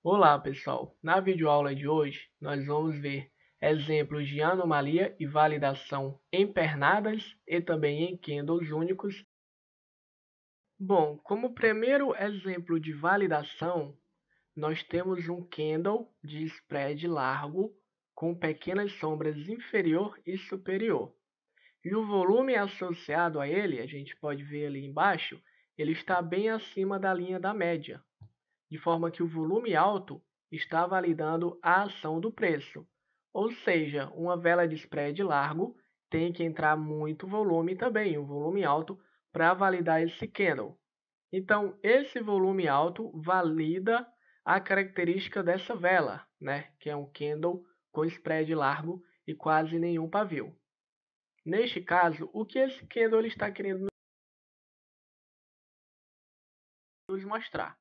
Olá, pessoal! Na videoaula de hoje, nós vamos ver exemplos de anomalia e validação em pernadas e também em candles únicos. Bom, como primeiro exemplo de validação, nós temos um candle de spread largo com pequenas sombras inferior e superior. E o volume associado a ele, a gente pode ver ali embaixo, ele está bem acima da linha da média, de forma que o volume alto está validando a ação do preço. Ou seja, uma vela de spread largo tem que entrar muito volume também, um volume alto, para validar esse candle. Então, esse volume alto valida a característica dessa vela, né? Que é um candle com spread largo e quase nenhum pavio. Neste caso, o que esse candle ele está querendo nos mostrar?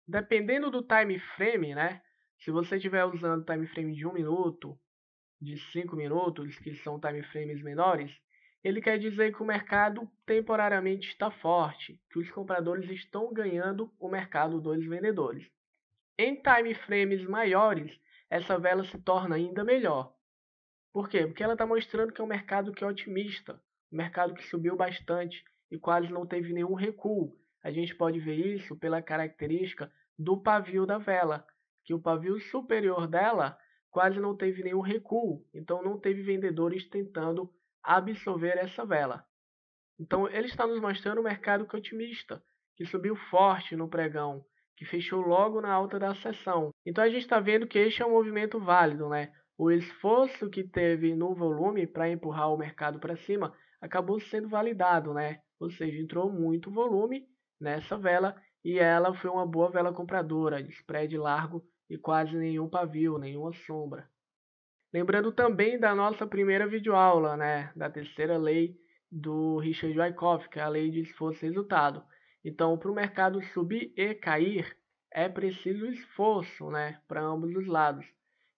Dependendo do time frame, né? Se você estiver usando time frame de 1 minuto, de 5 minutos, que são time frames menores, ele quer dizer que o mercado temporariamente está forte, que os compradores estão ganhando o mercado dos vendedores. Em time frames maiores, essa vela se torna ainda melhor. Por quê? Porque ela está mostrando que é um mercado que é otimista, um mercado que subiu bastante e quase não teve nenhum recuo. A gente pode ver isso pela característica do pavio da vela, que o pavio superior dela quase não teve nenhum recuo, então não teve vendedores tentando absorver essa vela. Então ele está nos mostrando um mercado que é otimista, que subiu forte no pregão, que fechou logo na alta da sessão. Então a gente está vendo que este é um movimento válido, né? O esforço que teve no volume para empurrar o mercado para cima acabou sendo validado, né? Ou seja, entrou muito volume nessa vela e ela foi uma boa vela compradora, de spread largo e quase nenhum pavio, nenhuma sombra. Lembrando também da nossa primeira videoaula, né? Da terceira lei do Richard Wyckoff, que é a lei de esforço e resultado. Então, para o mercado subir e cair, é preciso esforço, né, para ambos os lados.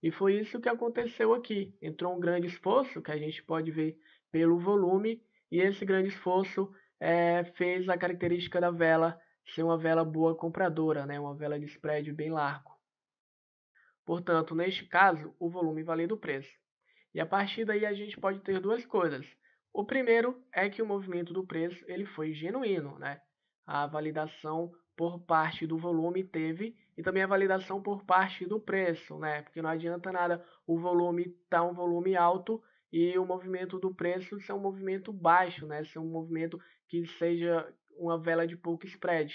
E foi isso que aconteceu aqui. Entrou um grande esforço, que a gente pode ver pelo volume, e esse grande esforço fez a característica da vela ser uma vela boa compradora, né, uma vela de spread bem largo. Portanto, neste caso, o volume valida o preço. E a partir daí a gente pode ter duas coisas. O primeiro é que o movimento do preço ele foi genuíno, né? A validação por parte do volume teve e também a validação por parte do preço, né? Porque não adianta nada o volume estar um volume alto e o movimento do preço ser um movimento baixo, né? Ser um movimento que seja uma vela de pouco spread.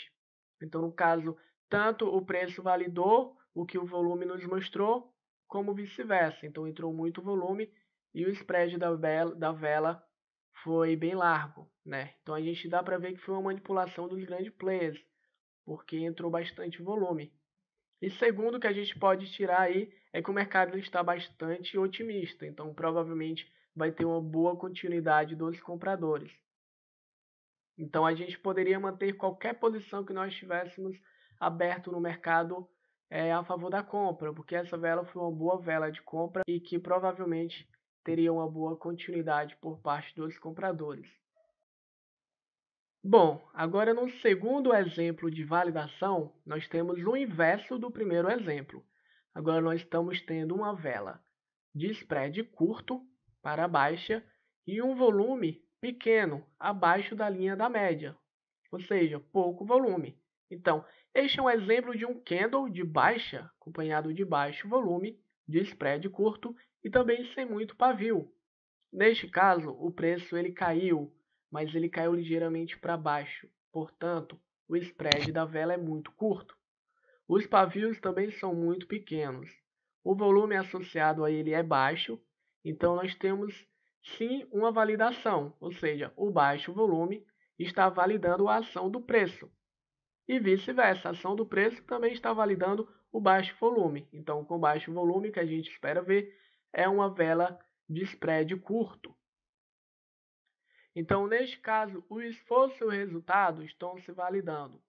Então, no caso, tanto o preço validou o que o volume nos mostrou, como vice-versa. Então entrou muito volume e o spread da vela foi bem largo, né? Então a gente dá para ver que foi uma manipulação dos grandes players, porque entrou bastante volume. E segundo que a gente pode tirar aí é que o mercado está bastante otimista, então provavelmente vai ter uma boa continuidade dos compradores. Então a gente poderia manter qualquer posição que nós tivéssemos aberto no mercado a favor da compra, porque essa vela foi uma boa vela de compra e que provavelmente teria uma boa continuidade por parte dos compradores. Bom, agora no segundo exemplo de validação, nós temos o inverso do primeiro exemplo. Agora nós estamos tendo uma vela de spread curto para baixa e um volume pequeno abaixo da linha da média, ou seja, pouco volume. Então, este é um exemplo de um candle de baixa, acompanhado de baixo volume, de spread curto e também sem muito pavio. Neste caso, o preço ele caiu, mas ele caiu ligeiramente para baixo. Portanto, o spread da vela é muito curto. Os pavios também são muito pequenos. O volume associado a ele é baixo, então nós temos sim uma validação, ou seja, o baixo volume está validando a ação do preço. E vice-versa, a ação do preço também está validando o baixo volume. Então, com baixo volume, que a gente espera ver, é uma vela de spread curto. Então, neste caso, o esforço e o resultado estão se validando.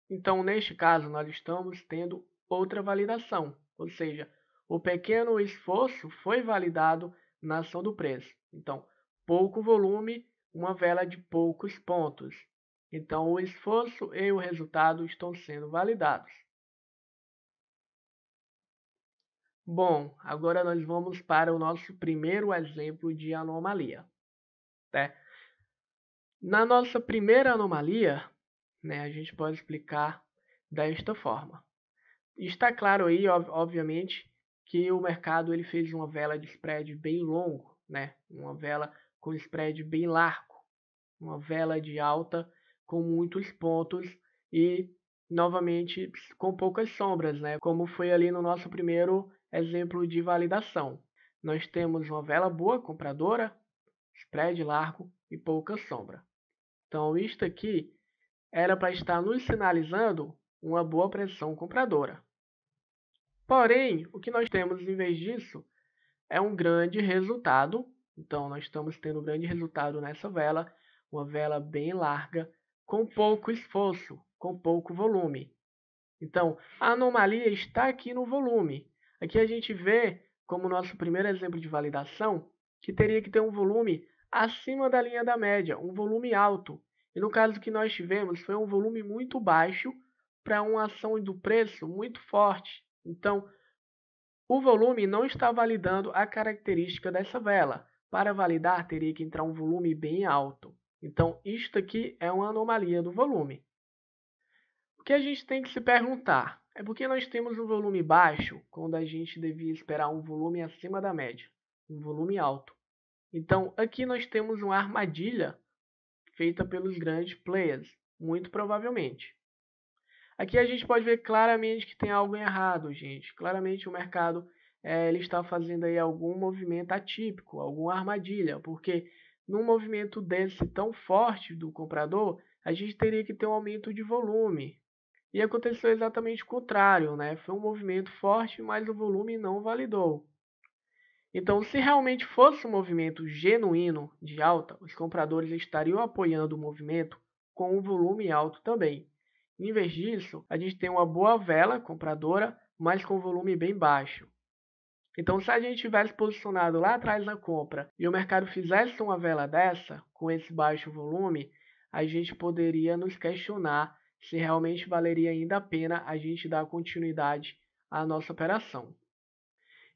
Então, neste caso, nós estamos tendo outra validação, ou seja, o pequeno esforço foi validado na ação do preço. Então, pouco volume, uma vela de poucos pontos. Então, o esforço e o resultado estão sendo validados. Bom, agora nós vamos para o nosso primeiro exemplo de anomalia, né? Na nossa primeira anomalia, né, a gente pode explicar desta forma. Está claro aí, obviamente, que o mercado ele fez uma vela de spread bem longo, né? Uma vela com spread bem largo, uma vela de alta com muitos pontos e, novamente, com poucas sombras, né? Como foi ali no nosso primeiro exemplo de validação. Nós temos uma vela boa, compradora, spread largo e pouca sombra. Então, isto aqui era para estar nos sinalizando uma boa pressão compradora. Porém, o que nós temos em vez disso é um grande resultado. Então, nós estamos tendo um grande resultado nessa vela, uma vela bem larga, com pouco esforço, com pouco volume. Então, a anomalia está aqui no volume. Aqui a gente vê, como nosso primeiro exemplo de validação, que teria que ter um volume acima da linha da média, um volume alto. E no caso que nós tivemos, foi um volume muito baixo para uma ação do preço muito forte. Então, o volume não está validando a característica dessa vela. Para validar, teria que entrar um volume bem alto. Então, isto aqui é uma anomalia do volume. O que a gente tem que se perguntar é por que nós temos um volume baixo quando a gente devia esperar um volume acima da média, um volume alto. Então, aqui nós temos uma armadilha feita pelos grandes players, muito provavelmente. Aqui a gente pode ver claramente que tem algo errado, gente. Claramente o mercado ele está fazendo aí algum movimento atípico, alguma armadilha, porque num movimento desse tão forte do comprador, a gente teria que ter um aumento de volume. E aconteceu exatamente o contrário, né? Foi um movimento forte, mas o volume não validou. Então, se realmente fosse um movimento genuíno de alta, os compradores estariam apoiando o movimento com um volume alto também. Em vez disso, a gente tem uma boa vela compradora, mas com volume bem baixo. Então, se a gente tivesse posicionado lá atrás na compra e o mercado fizesse uma vela dessa, com esse baixo volume, a gente poderia nos questionar se realmente valeria ainda a pena a gente dar continuidade à nossa operação.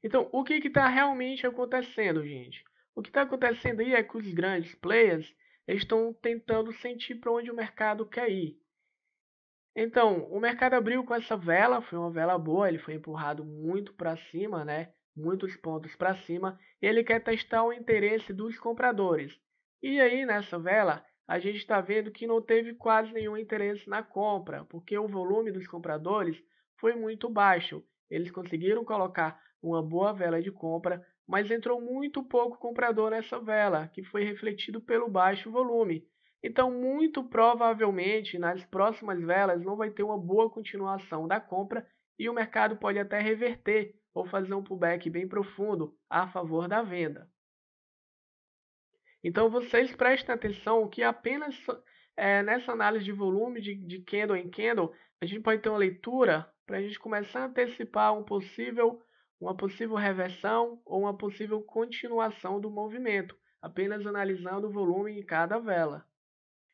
Então, o que está realmente acontecendo, gente? O que está acontecendo aí é que os grandes players estão tentando sentir para onde o mercado quer ir. Então, o mercado abriu com essa vela, foi uma vela boa, ele foi empurrado muito para cima, né? Muitos pontos para cima. E ele quer testar o interesse dos compradores. E aí, nessa vela, a gente está vendo que não teve quase nenhum interesse na compra, porque o volume dos compradores foi muito baixo. Eles conseguiram colocar uma boa vela de compra, mas entrou muito pouco comprador nessa vela, que foi refletido pelo baixo volume. Então, muito provavelmente, nas próximas velas não vai ter uma boa continuação da compra e o mercado pode até reverter ou fazer um pullback bem profundo a favor da venda. Então, vocês prestem atenção que apenas nessa análise de volume de candle em candle, a gente pode ter uma leitura para a gente começar a antecipar uma possível reversão ou uma possível continuação do movimento, apenas analisando o volume em cada vela.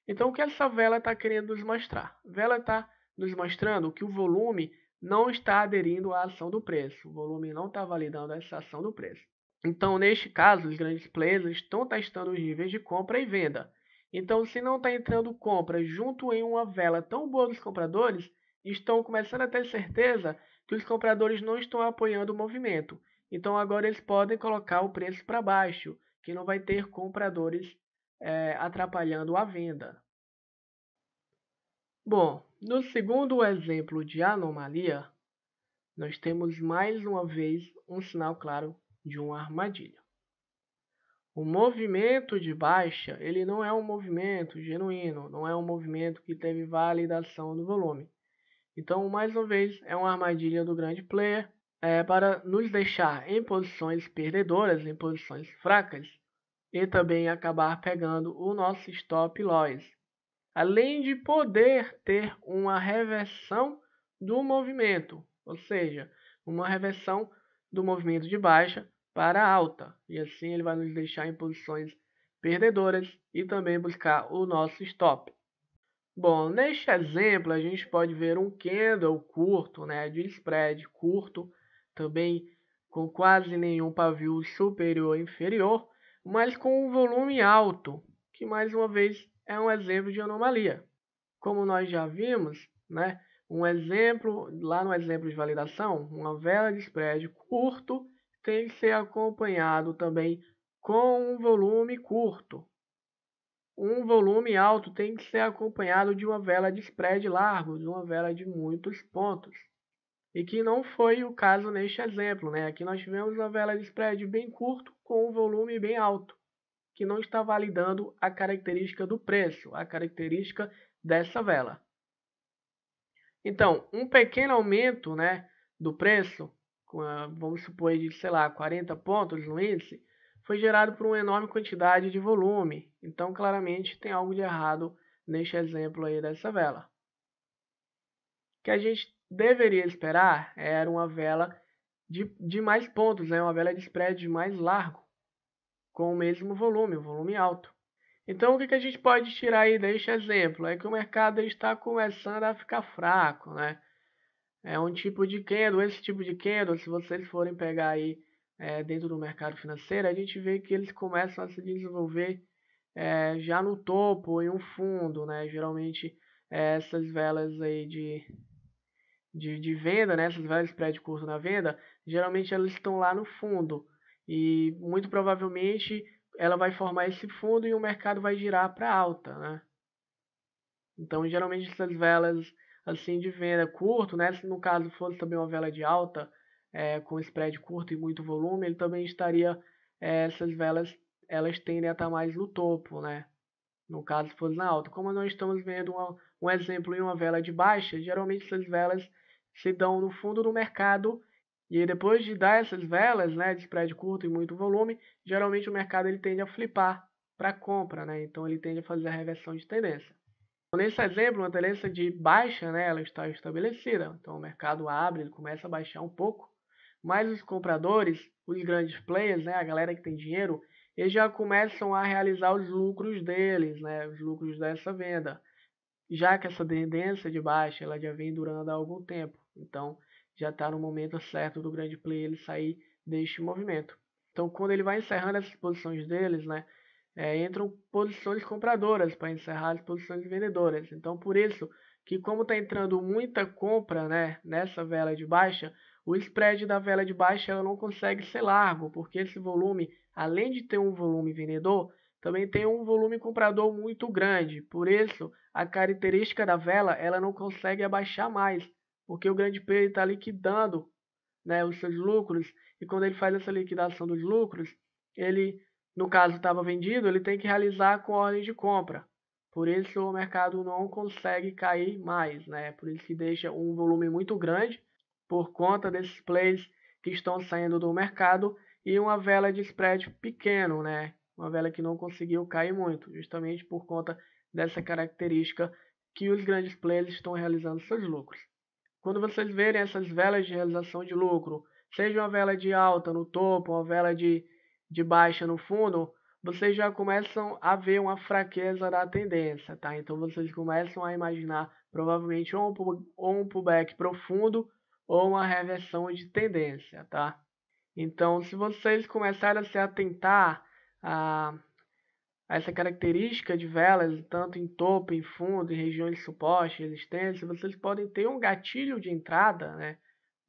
Então, o que essa vela está querendo nos mostrar? A vela está nos mostrando que o volume não está aderindo à ação do preço. O volume não está validando essa ação do preço. Então, neste caso, os grandes players estão testando os níveis de compra e venda. Então, se não está entrando compra junto em uma vela tão boa dos compradores, estão começando a ter certeza que os compradores não estão apoiando o movimento. Então, agora eles podem colocar o preço para baixo, que não vai ter compradores atrapalhando a venda. Bom, no segundo exemplo de anomalia, nós temos mais uma vez um sinal claro de uma armadilha. O movimento de baixa, ele não é um movimento genuíno, não é um movimento que teve validação do volume. Então, mais uma vez, é uma armadilha do grande player para nos deixar em posições perdedoras, em posições fracas, e também acabar pegando o nosso stop loss. Além de poder ter uma reversão do movimento, ou seja, uma reversão do movimento de baixa para alta, e assim ele vai nos deixar em posições perdedoras e também buscar o nosso stop. Bom, neste exemplo a gente pode ver um candle curto, né, de spread curto, também com quase nenhum pavio superior ou inferior, mas com um volume alto, que mais uma vez é um exemplo de anomalia. Como nós já vimos, né, um exemplo, lá no exemplo de validação, uma vela de spread curto tem que ser acompanhado também com um volume curto. Um volume alto tem que ser acompanhado de uma vela de spread largo, de uma vela de muitos pontos. E que não foi o caso neste exemplo, né? Aqui nós tivemos uma vela de spread bem curto com um volume bem alto, que não está validando a característica do preço, a característica dessa vela. Então, um pequeno aumento, né, do preço, vamos supor de, sei lá, 40 pontos no índice, foi gerado por uma enorme quantidade de volume. Então, claramente, tem algo de errado neste exemplo aí dessa vela. O que a gente deveria esperar era uma vela de mais pontos, né? Uma vela de spread mais largo, com o mesmo volume, um volume alto. Então, o que a gente pode tirar aí deste exemplo? É que o mercado está começando a ficar fraco, né? É um tipo de candle, esse tipo de candle, se vocês forem pegar aí dentro do mercado financeiro, a gente vê que eles começam a se desenvolver já no topo, em um fundo, né? Geralmente, essas velas aí de venda, né? Essas velas de spread curto na venda, geralmente elas estão lá no fundo. E muito provavelmente ela vai formar esse fundo e o mercado vai girar para alta, né? Então, geralmente essas velas assim de venda curto, né? Se no caso fosse também uma vela de alta, com spread curto e muito volume, ele também estaria, essas velas, elas tendem a estar mais no topo, né? No caso, se fosse na alta. Como nós estamos vendo um exemplo em uma vela de baixa, geralmente essas velas se dão no fundo do mercado e depois de dar essas velas, né, de spread curto e muito volume, geralmente o mercado ele tende a flipar para compra, né? Então ele tende a fazer a reversão de tendência. Nesse exemplo, uma tendência de baixa, né, ela está estabelecida. Então o mercado abre, ele começa a baixar um pouco, mas os compradores, os grandes players, né, a galera que tem dinheiro, eles já começam a realizar os lucros deles, né, os lucros dessa venda. Já que essa tendência de baixa ela já vem durando há algum tempo. Então já está no momento certo do grande player ele sair deste movimento. Então quando ele vai encerrando essas posições deles, né, entram posições compradoras para encerrar as posições vendedoras. Então, por isso que como está entrando muita compra, né, nessa vela de baixa, o spread da vela de baixa ela não consegue ser largo, porque esse volume, além de ter um volume vendedor, também tem um volume comprador muito grande. Por isso, a característica da vela ela não consegue abaixar mais, porque o grande player está liquidando, né, os seus lucros, e quando ele faz essa liquidação dos lucros, ele no caso estava vendido, ele tem que realizar com ordem de compra. Por isso o mercado não consegue cair mais, né? Por isso que deixa um volume muito grande por conta desses plays que estão saindo do mercado e uma vela de spread pequeno, né? Uma vela que não conseguiu cair muito, justamente por conta dessa característica que os grandes players estão realizando seus lucros. Quando vocês verem essas velas de realização de lucro, seja uma vela de alta no topo, uma vela de baixa no fundo, vocês já começam a ver uma fraqueza da tendência, tá? Então vocês começam a imaginar provavelmente ou um pullback profundo ou uma reversão de tendência, tá? Então, se vocês começarem a se atentar a essa característica de velas, tanto em topo, em fundo, em regiões de suporte, resistência, vocês podem ter um gatilho de entrada, né?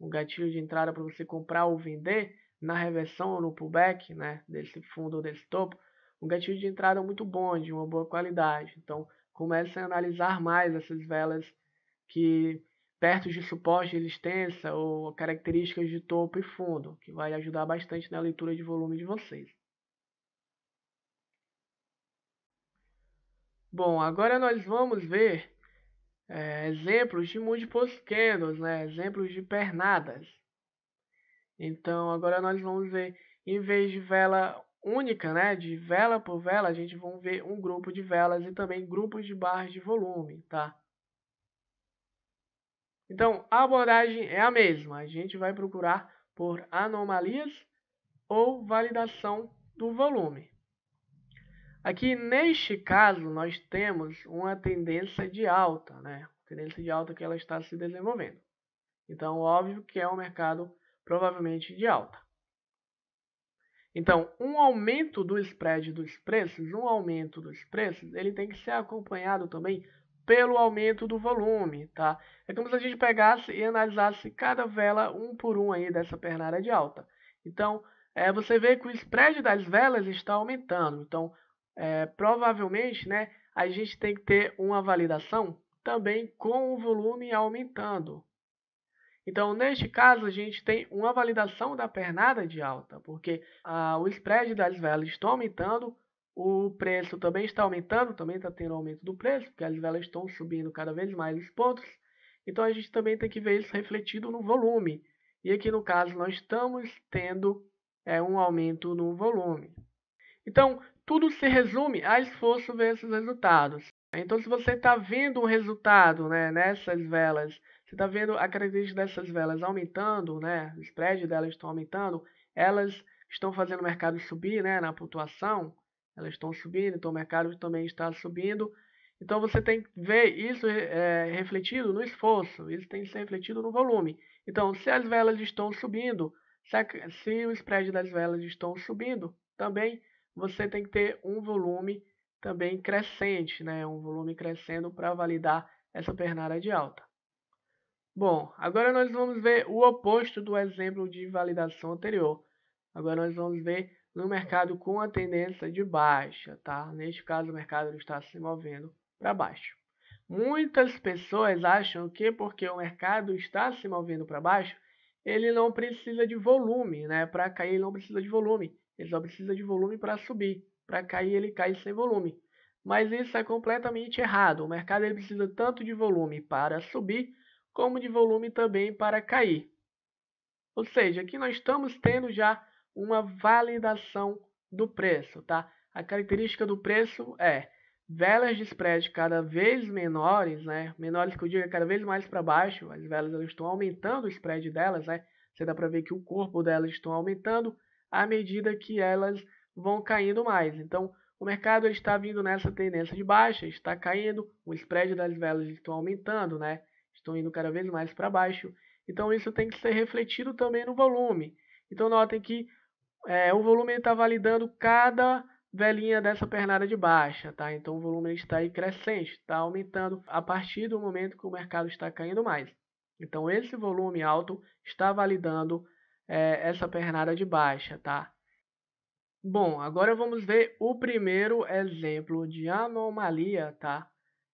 Um gatilho de entrada para você comprar ou vender na reversão ou no pullback, né? Desse fundo ou desse topo. Um gatilho de entrada muito bom, de uma boa qualidade. Então, comece a analisar mais essas velas que perto de suporte, resistência ou características de topo e fundo, que vai ajudar bastante na leitura de volume de vocês. Bom, agora nós vamos ver exemplos de múltiplos candles, né? Exemplos de pernadas. Então, agora nós vamos ver, em vez de vela única, né? De vela por vela, a gente vai ver um grupo de velas e também grupos de barras de volume, tá? Então, a abordagem é a mesma. A gente vai procurar por anomalias ou validação do volume. Aqui, neste caso, nós temos uma tendência de alta, né? Tendência de alta que ela está se desenvolvendo. Então, óbvio que é um mercado provavelmente de alta. Então, um aumento do spread dos preços, ele tem que ser acompanhado também pelo aumento do volume, tá? É como se a gente pegasse e analisasse cada vela um por um aí dessa pernada de alta. Então, você vê que o spread das velas está aumentando. Então, provavelmente, né, a gente tem que ter uma validação também com o volume aumentando. Então, neste caso, a gente tem uma validação da pernada de alta, porque o spread das velas está aumentando, o preço também está aumentando, também está tendo aumento do preço, porque as velas estão subindo cada vez mais os pontos. Então, a gente também tem que ver isso refletido no volume. E aqui, no caso, nós estamos tendo um aumento no volume. Então, tudo se resume a esforço versus resultados. Então, se você está vendo um resultado, né, nessas velas, você está vendo a característica dessas velas aumentando, né, o spread delas estão aumentando, elas estão fazendo o mercado subir, né, na pontuação, elas estão subindo, então o mercado também está subindo. Então, você tem que ver isso refletido no esforço, isso tem que ser refletido no volume. Então, se as velas estão subindo, se o spread das velas estão subindo, também você tem que ter um volume também crescente, né? Um volume crescendo para validar essa pernada de alta. Bom, agora nós vamos ver o oposto do exemplo de validação anterior. Agora nós vamos ver no mercado com a tendência de baixa, tá? Neste caso, o mercado está se movendo para baixo. Muitas pessoas acham que porque o mercado está se movendo para baixo, ele não precisa de volume, né? Para cair, ele não precisa de volume. Ele só precisa de volume para subir. Para cair, ele cai sem volume. Mas isso é completamente errado. O mercado ele precisa tanto de volume para subir, como de volume também para cair. Ou seja, aqui nós estamos tendo já uma validação do preço, tá? A característica do preço é velas de spread cada vez menores, né? Menores que eu digo, cada vez mais para baixo. As velas elas estão aumentando o spread delas, né? Você dá para ver que o corpo delas estão aumentando à medida que elas vão caindo mais. Então, o mercado está vindo nessa tendência de baixa, está caindo, o spread das velas estão aumentando, né? Estão indo cada vez mais para baixo. Então, isso tem que ser refletido também no volume. Então, notem que o volume está validando cada velinha dessa pernada de baixa, tá? Então, o volume está aí crescente, está aumentando a partir do momento que o mercado está caindo mais. Então, esse volume alto está validando essa pernada de baixa, tá? Bom, agora vamos ver o primeiro exemplo de anomalia, tá?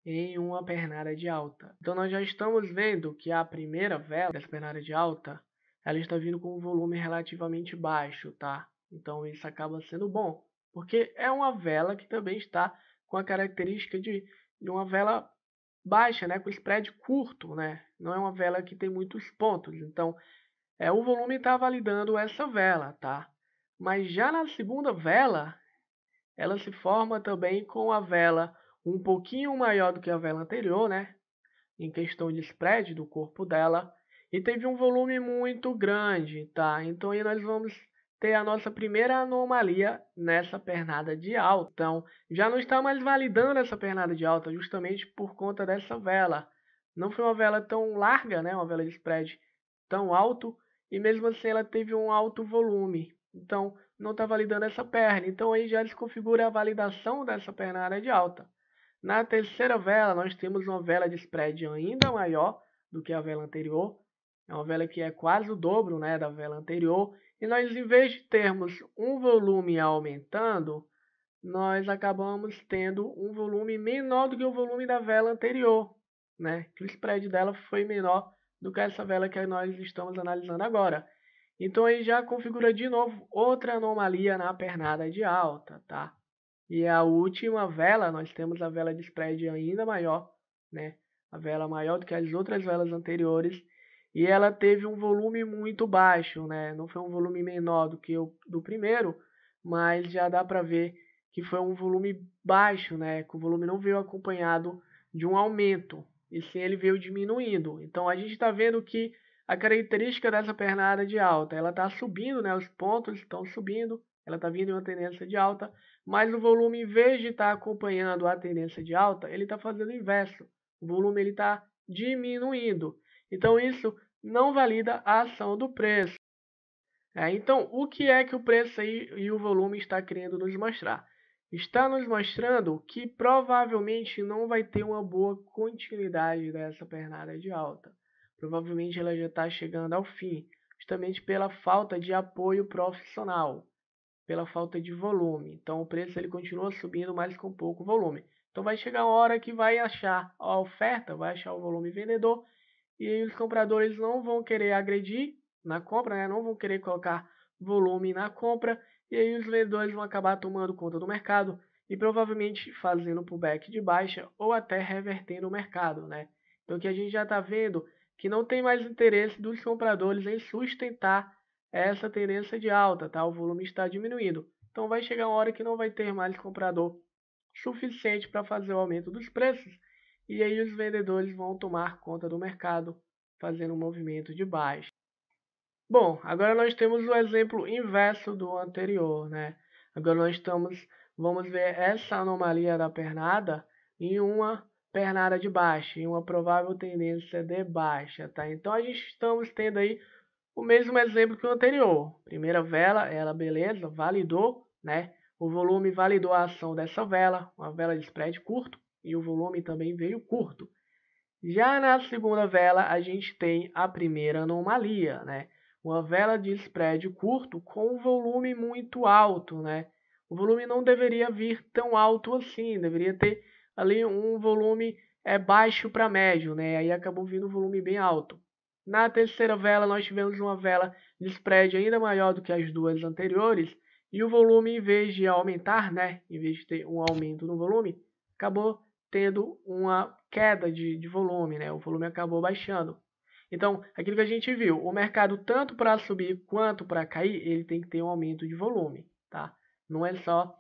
Em uma pernada de alta. Então, nós já estamos vendo que a primeira vela dessa pernada de alta, ela está vindo com um volume relativamente baixo, tá? Então, isso acaba sendo bom, porque é uma vela que também está com a característica de uma vela baixa, né? Com spread curto, né? Não é uma vela que tem muitos pontos. Então, o volume está validando essa vela, tá? Mas já na segunda vela, ela se forma também com a vela um pouquinho maior do que a vela anterior, né? Em questão de spread do corpo dela. E teve um volume muito grande, tá? Então aí nós vamos ter a nossa primeira anomalia nessa pernada de alta. Então, já não está mais validando essa pernada de alta justamente por conta dessa vela. Não foi uma vela tão larga, né? Uma vela de spread tão alto. E mesmo assim ela teve um alto volume. Então, não está validando essa perna. Então, aí já desconfigura a validação dessa pernada de alta. Na terceira vela, nós temos uma vela de spread ainda maior do que a vela anterior. É uma vela que é quase o dobro, né, da vela anterior. E nós, em vez de termos um volume aumentando, nós acabamos tendo um volume menor do que o volume da vela anterior, né? Que o spread dela foi menor do que essa vela que nós estamos analisando agora. Então, aí já configura de novo outra anomalia na pernada de alta, tá? E a última vela, nós temos a vela de spread ainda maior, né? A vela maior do que as outras velas anteriores. E ela teve um volume muito baixo, né? Não foi um volume menor do que o do primeiro, mas já dá para ver que foi um volume baixo, né? Que o volume não veio acompanhado de um aumento, e sim ele veio diminuindo. Então a gente está vendo que a característica dessa pernada de alta, ela está subindo, né? Os pontos estão subindo, ela está vindo em uma tendência de alta, mas o volume, em vez de estar acompanhando a tendência de alta, ele está fazendo o inverso. O volume está diminuindo. Então, isso não valida a ação do preço. Então, o que é que o preço aí e o volume está querendo nos mostrar? Está nos mostrando que provavelmente não vai ter uma boa continuidade dessa pernada de alta. Provavelmente ela já está chegando ao fim, justamente pela falta de apoio profissional, pela falta de volume. Então o preço ele continua subindo, mas com pouco volume. Então vai chegar uma hora que vai achar a oferta, vai achar o volume vendedor, e aí os compradores não vão querer agredir na compra, né? Não vão querer colocar volume na compra, e aí os vendedores vão acabar tomando conta do mercado e provavelmente fazendo pullback de baixa ou até revertendo o mercado, né? Então que a gente já está vendo que não tem mais interesse dos compradores em sustentar essa tendência de alta, tá? O volume está diminuindo. Então vai chegar uma hora que não vai ter mais comprador suficiente para fazer o aumento dos preços, e aí os vendedores vão tomar conta do mercado, fazendo um movimento de baixa. Bom, agora nós temos o exemplo inverso do anterior, né? Agora vamos ver essa anomalia da pernada em uma pernada de baixa, em uma provável tendência de baixa, tá? Então a gente estamos tendo aí o mesmo exemplo que o anterior. Primeira vela, ela beleza, validou, né? O volume validou a ação dessa vela, uma vela de spread curto, e o volume também veio curto. Já na segunda vela, a gente tem a primeira anomalia, né? Uma vela de spread curto com volume muito alto, né? O volume não deveria vir tão alto assim, deveria ter ali um volume baixo para médio, né? Aí acabou vindo um volume bem alto. Na terceira vela, nós tivemos uma vela de spread ainda maior do que as duas anteriores, e o volume, em vez de aumentar, né? Em vez de ter um aumento no volume, acabou tendo uma queda de volume, né? O volume acabou baixando. Então, aquilo que a gente viu, o mercado tanto para subir quanto para cair, ele tem que ter um aumento de volume, tá? Não é só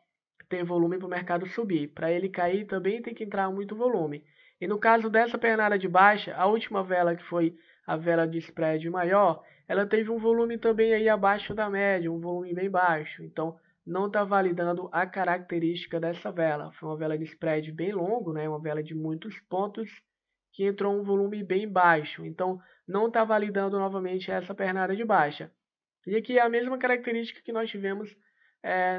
ter volume para o mercado subir. Para ele cair também tem que entrar muito volume. E no caso dessa pernada de baixa, a última vela que foi a vela de spread maior, ela teve um volume também aí abaixo da média, um volume bem baixo. Então, não está validando a característica dessa vela. Foi uma vela de spread bem longo, né? Uma vela de muitos pontos que entrou um volume bem baixo. Então, não está validando novamente essa pernada de baixa. E aqui é a mesma característica que nós tivemos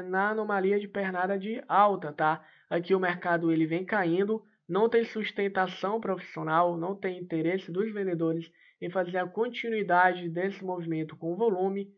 na anomalia de pernada de alta, tá? Aqui o mercado ele vem caindo, não tem sustentação profissional, não tem interesse dos vendedores em fazer a continuidade desse movimento com o volume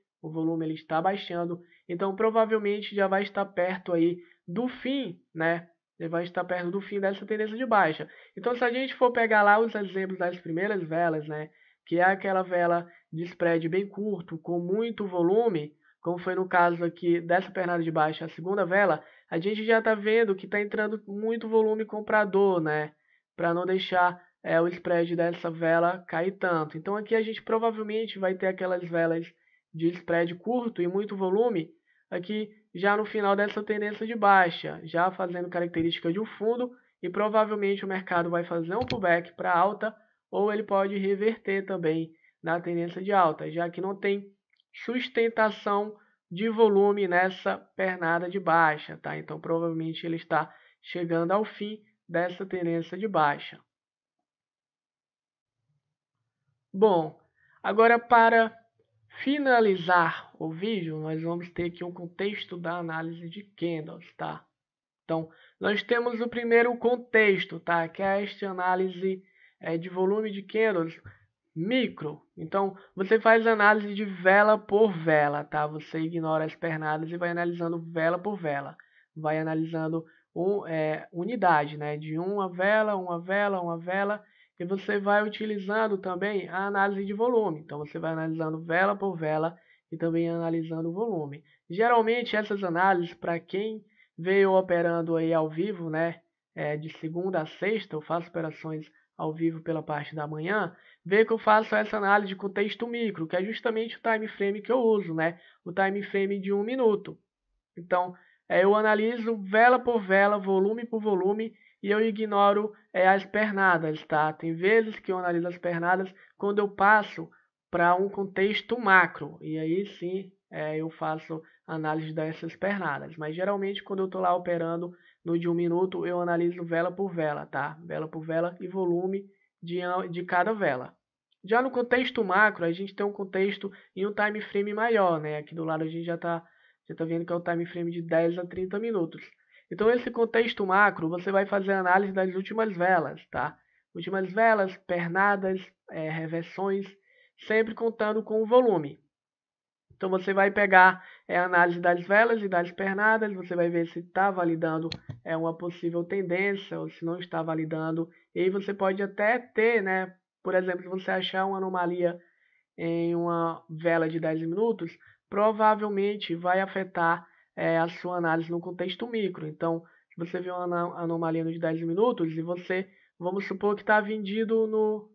ele está baixando, então provavelmente já vai estar perto aí do fim, né? Ele vai estar perto do fim dessa tendência de baixa. Então se a gente for pegar lá os exemplos das primeiras velas, né? Que é aquela vela de spread bem curto, com muito volume, como foi no caso aqui dessa pernada de baixa, a segunda vela, a gente já está vendo que está entrando muito volume comprador, né? Para não deixar o spread dessa vela cair tanto. Então aqui a gente provavelmente vai ter aquelas velas de spread curto e muito volume, aqui já no final dessa tendência de baixa, já fazendo característica de um fundo, e provavelmente o mercado vai fazer um pullback para alta, ou ele pode reverter também na tendência de alta, já que não tem sustentação de volume nessa pernada de baixa, tá? Então provavelmente ele está chegando ao fim dessa tendência de baixa. Bom, agora para finalizar o vídeo, nós vamos ter aqui um contexto da análise de candles, tá? Então, nós temos o primeiro contexto, tá? Que é esta análise de volume de candles micro. Então, você faz análise de vela por vela, tá? Você ignora as pernadas e vai analisando vela por vela. Vai analisando unidade, né? De uma vela, uma vela, uma vela. E você vai utilizando também a análise de volume. Então, você vai analisando vela por vela e também analisando o volume. Geralmente, essas análises, para quem veio operando aí ao vivo, né? De segunda a sexta, eu faço operações ao vivo pela parte da manhã, vê que eu faço essa análise de contexto micro, que é justamente o time frame que eu uso, né? O time frame de 1 minuto. Então, eu analiso vela por vela, volume por volume, e eu ignoro as pernadas, tá? Tem vezes que eu analiso as pernadas quando eu passo para um contexto macro, e aí sim eu faço análise dessas pernadas. Mas geralmente quando eu estou lá operando no de 1 minuto, eu analiso vela por vela, tá? Vela por vela e volume de cada vela. Já no contexto macro, a gente tem um contexto em um time frame maior, né? Aqui do lado a gente já tá vendo que é o time frame de 10 a 30 minutos. Então, esse contexto macro, você vai fazer a análise das últimas velas, tá? Últimas velas, pernadas, reversões, sempre contando com o volume. Então, você vai pegar a análise das velas e das pernadas, você vai ver se está validando uma possível tendência ou se não está validando. E aí você pode até ter, né? Por exemplo, se você achar uma anomalia em uma vela de 10 minutos, provavelmente vai afetar a sua análise no contexto micro. Então, se você vê uma anomalia nos 10 minutos e você, vamos supor que está vendido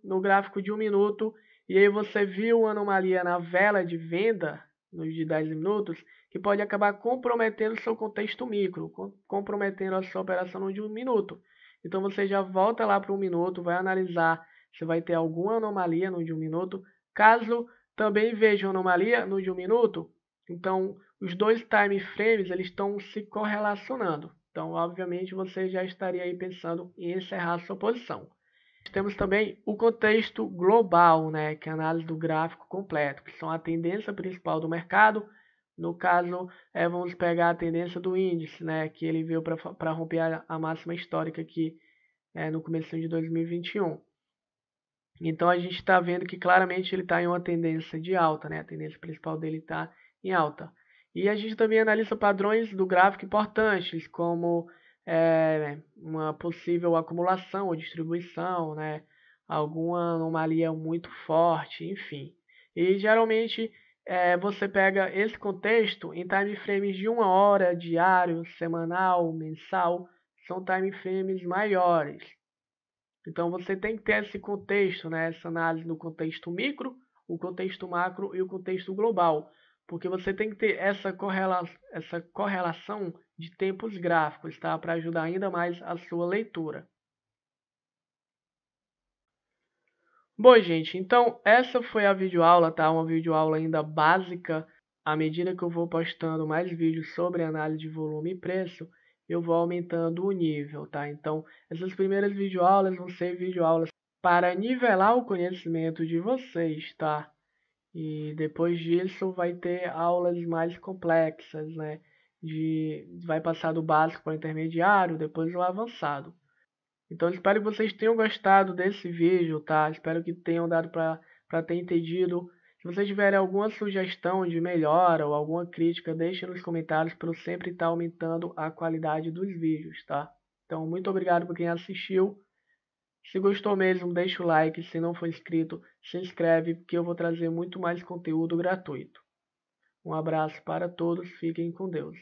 no gráfico de 1 minuto, e aí você viu uma anomalia na vela de venda nos de 10 minutos, que pode acabar comprometendo o seu contexto micro, comprometendo a sua operação no de 1 minuto. Então, você já volta lá para 1 minuto, vai analisar se vai ter alguma anomalia no de 1 minuto. Caso também veja anomalia no de 1 minuto, então os dois time frames eles estão se correlacionando. Então, obviamente, você já estaria aí pensando em encerrar a sua posição. Temos também o contexto global, né, que é a análise do gráfico completo, que são a tendência principal do mercado. No caso, vamos pegar a tendência do índice, né, que ele veio para romper a máxima histórica aqui no começo de 2021. Então, a gente está vendo que claramente ele está em uma tendência de alta, né? A tendência principal dele está em alta. E a gente também analisa padrões do gráfico importantes, como uma possível acumulação ou distribuição, né? Alguma anomalia muito forte, enfim. E geralmente você pega esse contexto em time frames de 1 hora, diário, semanal, mensal, são time frames maiores. Então você tem que ter esse contexto, né? Essa análise no contexto micro, o contexto macro e o contexto global, porque você tem que ter essa correlação de tempos gráficos, tá? Para ajudar ainda mais a sua leitura. Bom, gente, então essa foi a videoaula, tá? Uma videoaula ainda básica. À medida que eu vou postando mais vídeos sobre análise de volume e preço, eu vou aumentando o nível, tá? Então, essas primeiras videoaulas vão ser videoaulas para nivelar o conhecimento de vocês, tá? E depois disso vai ter aulas mais complexas, né? Vai passar do básico para o intermediário, depois o avançado. Então, espero que vocês tenham gostado desse vídeo, tá? Espero que tenham dado para ter entendido. Se vocês tiverem alguma sugestão de melhora ou alguma crítica, deixem nos comentários para eu sempre estar aumentando a qualidade dos vídeos, tá? Então, muito obrigado por quem assistiu. Se gostou mesmo, deixa o like. Se não for inscrito, se inscreve, porque eu vou trazer muito mais conteúdo gratuito. Um abraço para todos, fiquem com Deus.